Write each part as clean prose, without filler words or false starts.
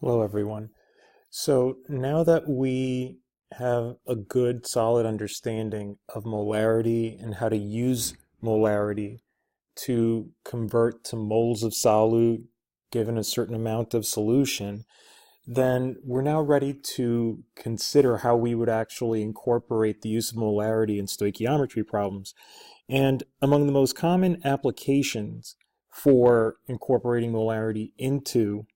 Hello, everyone. So now that we have a good, solid understanding of molarity and how to use molarity to convert to moles of solute given a certain amount of solution, then we're now ready to consider how we would actually incorporate the use of molarity in stoichiometry problems. And among the most common applications for incorporating molarity into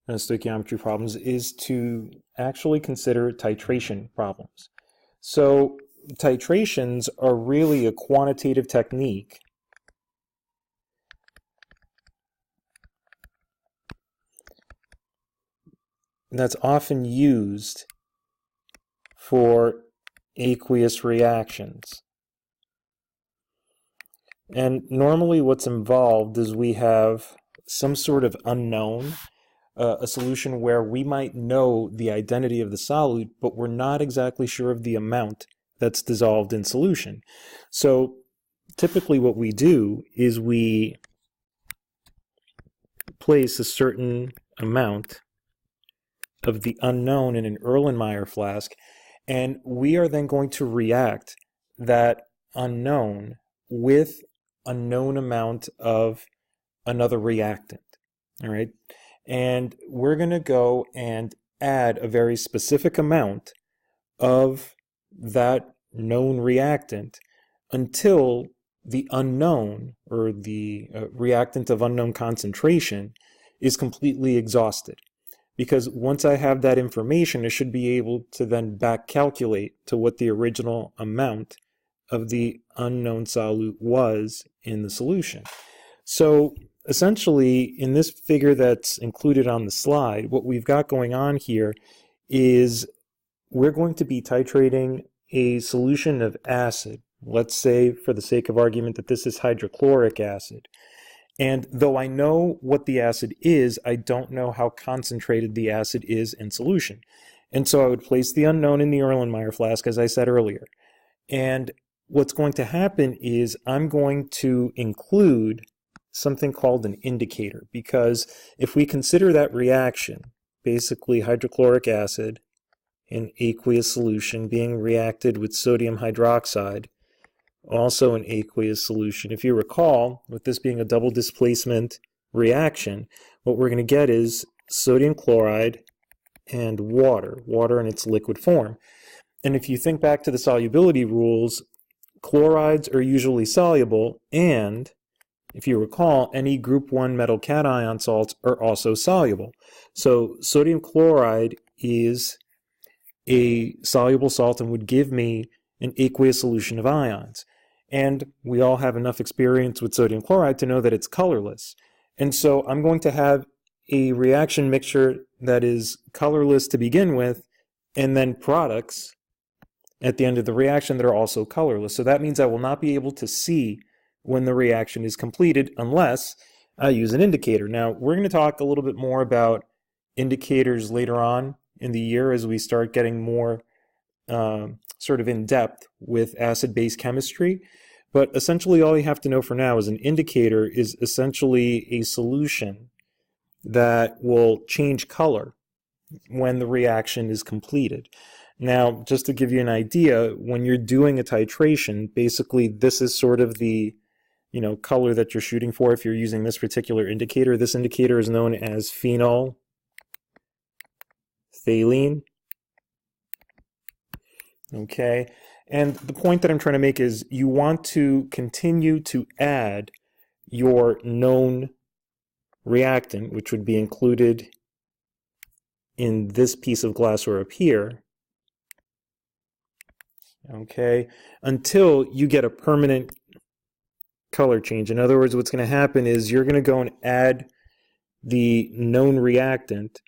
stoichiometry problems is to actually consider titration problems. So titrations are really a quantitative technique that's often used for aqueous reactions. And normally what's involved is we have some sort of unknown, a solution where we might know the identity of the solute, but we're not exactly sure of the amount that's dissolved in solution. So typically what we do is we place a certain amount of the unknown in an Erlenmeyer flask, and we are then going to react that unknown with a known amount of another reactant. All right. And we're going to go and add a very specific amount of that known reactant until the unknown, or the reactant of unknown concentration, is completely exhausted. Because once I have that information, I should be able to then back calculate to what the original amount of the unknown solute was in the solution. So essentially, in this figure that's included on the slide, what we've got going on here is we're going to be titrating a solution of acid. Let's say, for the sake of argument, that this is hydrochloric acid. And though I know what the acid is, I don't know how concentrated the acid is in solution. And so I would place the unknown in the Erlenmeyer flask, as I said earlier. And what's going to happen is I'm going to include something called an indicator, because if we consider that reaction, basically hydrochloric acid in aqueous solution being reacted with sodium hydroxide, also an aqueous solution. If you recall, with this being a double displacement reaction, what we're going to get is sodium chloride and water in its liquid form. And if you think back to the solubility rules, chlorides are usually soluble, and if you recall, any group 1 metal cation salts are also soluble. So sodium chloride is a soluble salt and would give me an aqueous solution of ions. And we all have enough experience with sodium chloride to know that it's colorless. And so I'm going to have a reaction mixture that is colorless to begin with, and then products at the end of the reaction that are also colorless. So that means I will not be able to see when the reaction is completed unless I use an indicator. Now, we're going to talk a little bit more about indicators later on in the year as we start getting more sort of in depth with acid-base chemistry. But essentially all you have to know for now is an indicator is essentially a solution that will change color when the reaction is completed. Now, just to give you an idea, when you're doing a titration, basically this is sort of the color that you're shooting for if you're using this particular indicator. This indicator is known as phenol phthalate. Okay, and the point that I'm trying to make is you want to continue to add your known reactant, which would be included in this piece of glassware up here, okay, until you get a permanent color change. In other words, what's going to happen is you're going to go and add the known reactant.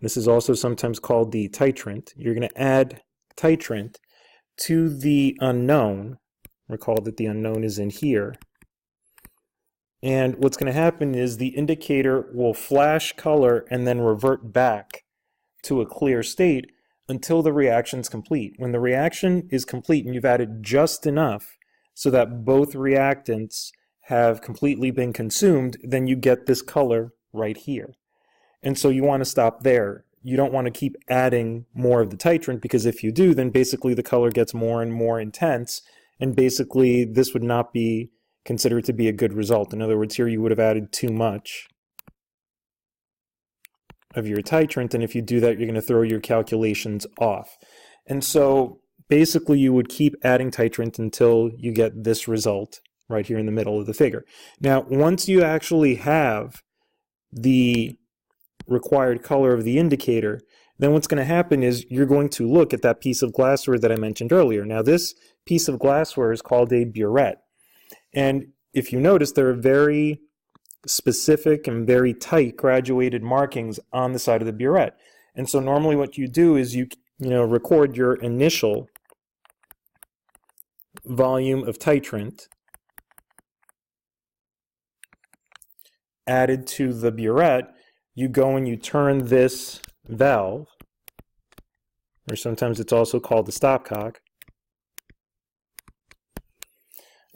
This is also sometimes called the titrant. You're going to add titrant to the unknown. Recall that the unknown is in here. And what's going to happen is the indicator will flash color and then revert back to a clear state until the reaction is complete. When the reaction is complete and you've added just enough so that both reactants have completely been consumed, then you get this color right here. And so you want to stop there. You don't want to keep adding more of the titrant, because if you do, then basically the color gets more and more intense, and basically this would not be considered to be a good result. In other words, here you would have added too much of your titrant, and if you do that, you're going to throw your calculations off. And so basically you would keep adding titrant until you get this result right here in the middle of the figure. Now, once you actually have the required color of the indicator, then what's going to happen is you're going to look at that piece of glassware that I mentioned earlier. Now, this piece of glassware is called a burette. And if you notice, there are very specific and very tight graduated markings on the side of the burette. And so normally what you do is you record your initial volume of titrant added to the burette. You go and you turn this valve, or sometimes it's also called the stopcock.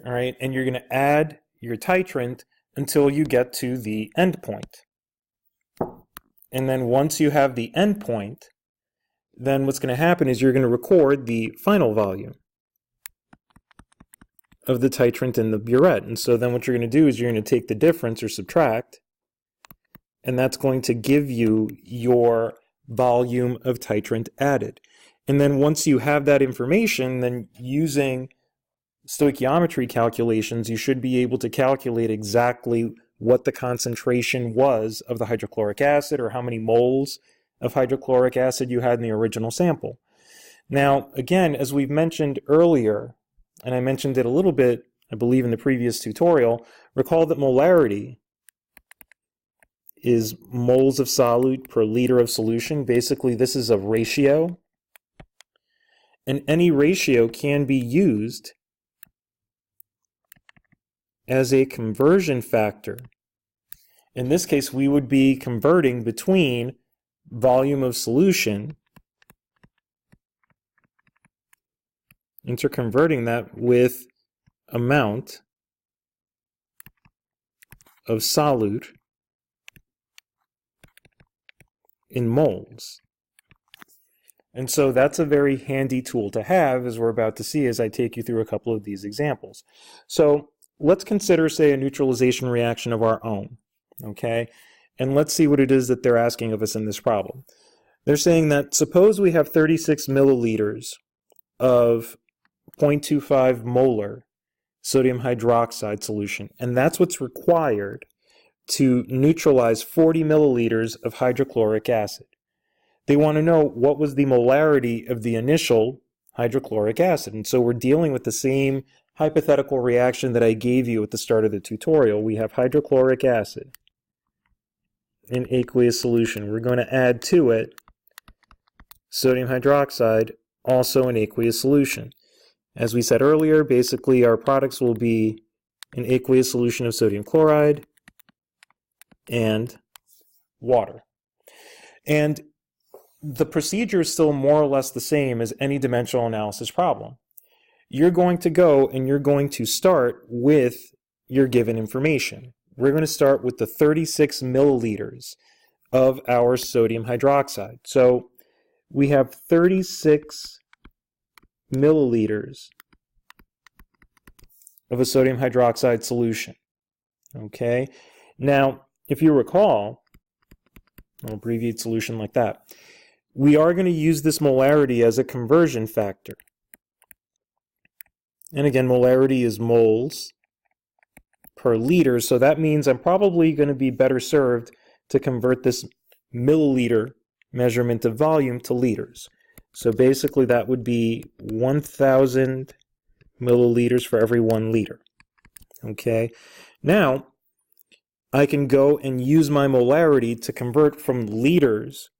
All right, and you're going to add your titrant until you get to the end point. And then once you have the end point, then what's going to happen is you're going to record the final volume of the titrant in the burette. And so then what you're going to do is you're going to take the difference or subtract, and that's going to give you your volume of titrant added. And then once you have that information, then using stoichiometry calculations, you should be able to calculate exactly what the concentration was of the hydrochloric acid, or how many moles of hydrochloric acid you had in the original sample. Now, again, as we've mentioned earlier, and I mentioned it a little bit, I believe, in the previous tutorial, recall that molarity is moles of solute per liter of solution. Basically, this is a ratio, and any ratio can be used as a conversion factor. In this case, we would be converting between volume of solution, interconverting that with amount of solute in moles. And so that's a very handy tool to have, as we're about to see as I take you through a couple of these examples. So let's consider, say, a neutralization reaction of our own, okay? And let's see what it is that they're asking of us in this problem. They're saying that suppose we have 36 milliliters of 0.25 molar sodium hydroxide solution, and that's what's required to neutralize 40 milliliters of hydrochloric acid. They want to know what was the molarity of the initial hydrochloric acid. And so we're dealing with the same hypothetical reaction that I gave you at the start of the tutorial. We have hydrochloric acid in aqueous solution. We're going to add to it sodium hydroxide, also in aqueous solution. As we said earlier, basically our products will be an aqueous solution of sodium chloride and water. And the procedure is still more or less the same as any dimensional analysis problem. You're going to go and you're going to start with your given information. We're going to start with the 36 milliliters of our sodium hydroxide. So we have 36 milliliters of a sodium hydroxide solution. Okay? Now, if you recall, I'll abbreviate solution like that. We are going to use this molarity as a conversion factor. And again, molarity is moles per liter, so that means I'm probably going to be better served to convert this milliliter measurement of volume to liters. So basically that would be 1,000 milliliters for every 1 liter. Okay? Now, I can go and use my molarity to convert from liters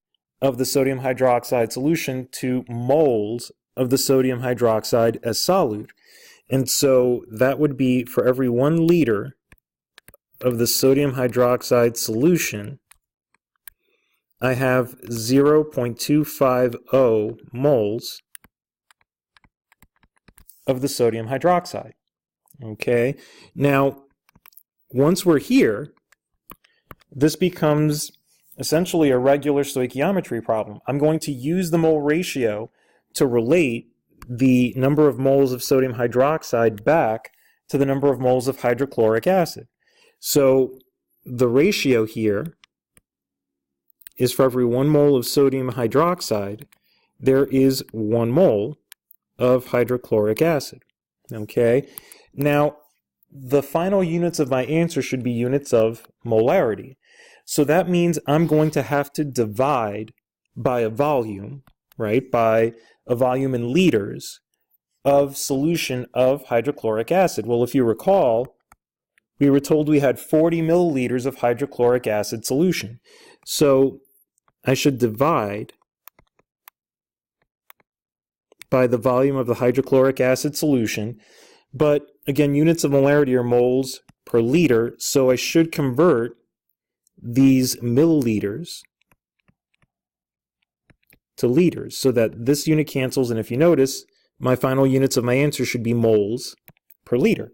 of the sodium hydroxide solution to moles of the sodium hydroxide as solute. And so that would be for every 1 liter of the sodium hydroxide solution, I have 0.250 moles of the sodium hydroxide. Okay? Now, once we're here, this becomes essentially a regular stoichiometry problem. I'm going to use the mole ratio to relate the number of moles of sodium hydroxide back to the number of moles of hydrochloric acid. So the ratio here is for every 1 mole of sodium hydroxide, there is 1 mole of hydrochloric acid. Okay? Now, the final units of my answer should be units of molarity. So that means I'm going to have to divide by a volume, right? By a volume in liters of solution of hydrochloric acid. Well, if you recall, we were told we had 40 milliliters of hydrochloric acid solution. So I should divide by the volume of the hydrochloric acid solution. But again, units of molarity are moles per liter, so I should convert these milliliters to liters so that this unit cancels, and if you notice, my final units of my answer should be moles per liter.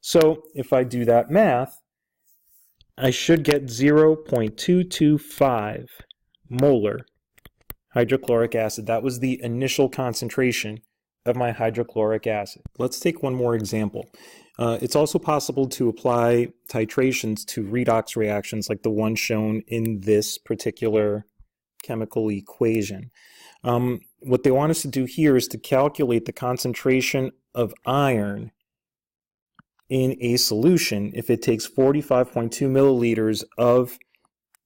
So if I do that math, I should get 0.225 molar hydrochloric acid. That was the initial concentration of my hydrochloric acid. Let's take one more example. It's also possible to apply titrations to redox reactions like the one shown in this particular chemical equation. What they want us to do here is to calculate the concentration of iron in a solution if it takes 45.2 milliliters of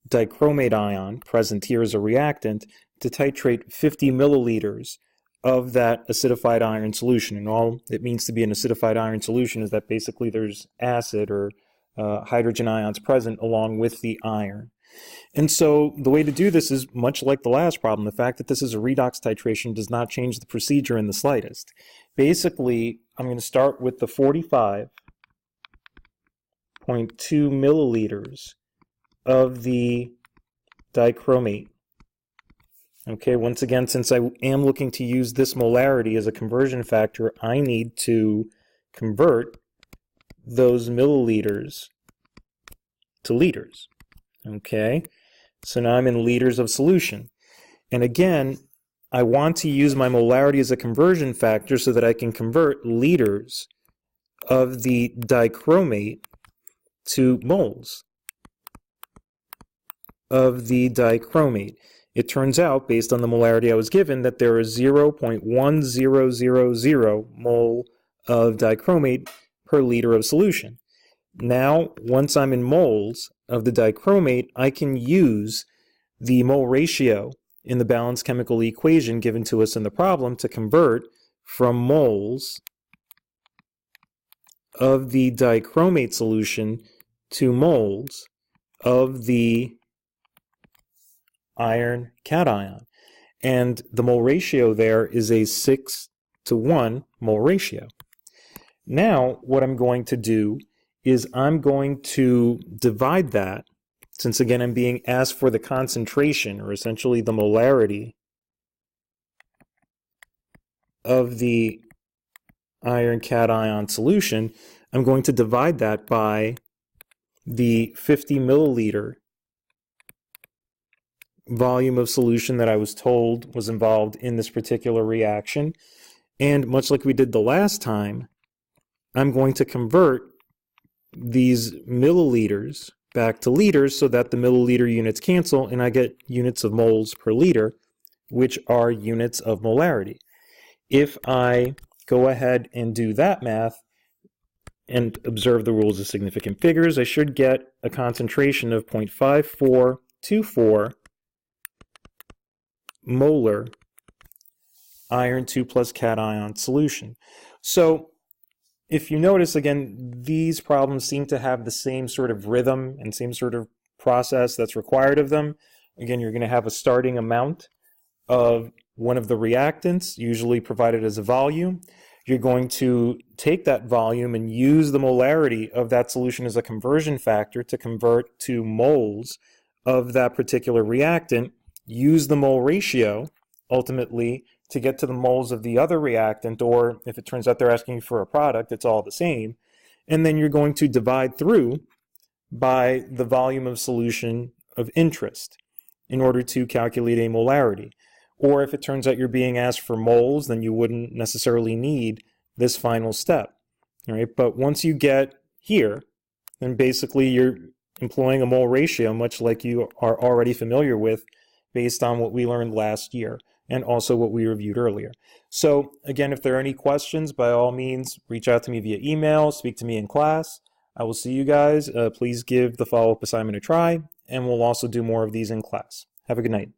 dichromate ion, present here as a reactant, to titrate 50 milliliters of that acidified iron solution. And all it means to be an acidified iron solution is that basically there's acid or hydrogen ions present along with the iron. And so the way to do this is much like the last problem. The fact that this is a redox titration does not change the procedure in the slightest. Basically, I'm going to start with the 45.2 milliliters of the dichromate. Okay, once again, since I am looking to use this molarity as a conversion factor, I need to convert those milliliters to liters. Okay, so now I'm in liters of solution. And again, I want to use my molarity as a conversion factor so that I can convert liters of the dichromate to moles of the dichromate. It turns out, based on the molarity I was given, that there is 0.1000 mole of dichromate per liter of solution. Now, once I'm in moles of the dichromate, I can use the mole ratio in the balanced chemical equation given to us in the problem to convert from moles of the dichromate solution to moles of the iron cation. And the mole ratio there is a 6:1 mole ratio. Now, what I'm going to do is I'm going to divide that, since again I'm being asked for the concentration, or essentially the molarity, of the iron cation solution. I'm going to divide that by the 50 milliliter volume of solution that I was told was involved in this particular reaction. And much like we did the last time, I'm going to convert these milliliters back to liters so that the milliliter units cancel and I get units of moles per liter, which are units of molarity. If I go ahead and do that math and observe the rules of significant figures, I should get a concentration of 0.5424 molar iron 2 plus cation solution. So if you notice, again, these problems seem to have the same sort of rhythm and same sort of process that's required of them. Again, you're going to have a starting amount of one of the reactants, usually provided as a volume. You're going to take that volume and use the molarity of that solution as a conversion factor to convert to moles of that particular reactant. Use the mole ratio, ultimately, to get to the moles of the other reactant, or if it turns out they're asking for a product, it's all the same. And then you're going to divide through by the volume of solution of interest in order to calculate a molarity. Or if it turns out you're being asked for moles, then you wouldn't necessarily need this final step. All right? But once you get here, then basically you're employing a mole ratio, much like you are already familiar with based on what we learned last year and also what we reviewed earlier. So again, if there are any questions, by all means, reach out to me via email, speak to me in class. I will see you guys. Please give the follow-up assignment a try, and we'll also do more of these in class. Have a good night.